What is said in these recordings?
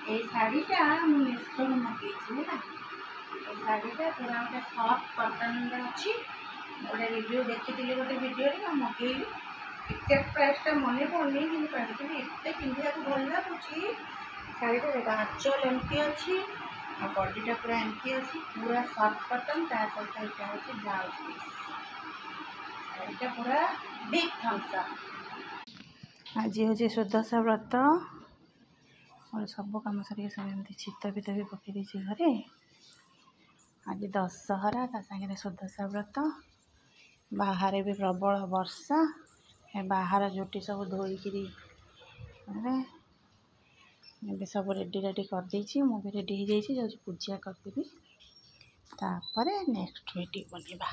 ये शाड़ीटा मुझे मगे शाड़ीटा पूरा गोटे सफ्ट कटन अच्छी गोटे रिव्यू देखी गोटे वीडियो मगे एक्जाक्ट प्राइसटा मन पड़नी कि एत पिंधा भल लगुच शाड़ीटा देखा आंचल एमती अच्छी और बॉडीटा पूरा एमती अच्छी पूरा सफ्ट कटन ता सहित यहाँ हूँ ब्लाउज पीस शाड़ीटा पूरा बिग थम्स अप। आज हूँ सुदशा व्रत और सब कम सर सब एमती चित फित भी पकई देती घरे। आज दशहरा ता सागे सुदशा व्रत बाहर भी प्रबल वर्षा बाहर जोटी सब धोईकि सब रेडी रेडी कर देछि मुझे रेडी हो जाए पूजा करदेवी तापर नेक्स्ट वीडियो बनवा।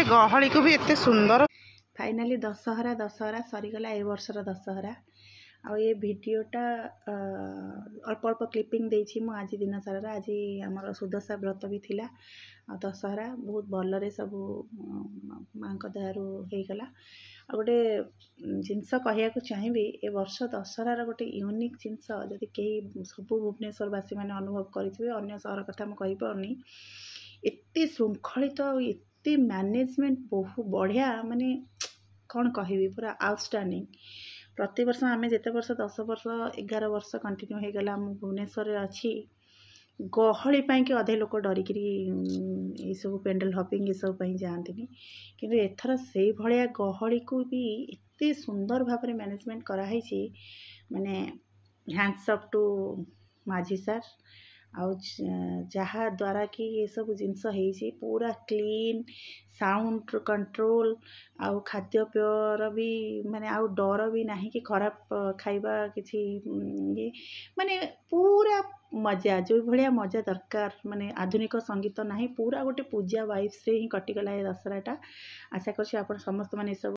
गहली को भी एते सुंदर फाइनाली दशहरा सरीगला ए वर्षर दशहरा आ ये वीडियोटा अल्प अल्प क्लिपिंग देछि मु आज दिन सारा आज आमर सुदशा व्रत भी थिला आ दशहरा बहुत भलरे सब माँ दयारू होगला। आ गोटे जिनस कहया चाहिए ए वर्ष दशहरार गोटे यूनिक जिनस जदि कहीं सब भुवनेश्वरवासी मैंने अनुभव करेंगे अन्य सहर कथा मुझे कहीपारनी एत श्रृंखलित एते मैनेजमेंट बहुत बढ़िया माने कौन कहि पूरा आउटस्टैंडिंग। प्रति वर्ष आम जिते वर्ष 10 वर्ष 11 वर्ष कंटिन्यू हो गला भुवनेश्वर अच्छी गहली कि अधे लोक डरिकी ये सब पेंडल हॉपिंग ये सब जाती किंतु एथर से भाया गहली को भी एते सुंदर भाव में मैनेजमेंट कराई माने हैंड्स अप टू माझी सर आउ जहा द्वारा कि ये सब जिनस हो पूरा क्लीन साउंड कंट्रोल आउ खाद्यपेयर भी माने आउ डर भी नहीं कि खराब खाइबा किसी ये माने पूरा मजा जो भाया मजा दरकार माने आधुनिक संगीत नहीं पूरा गोटे पूजा वाइब्स रे ही कटिगला ये दशहराटा। आशा कर समस्त माने सब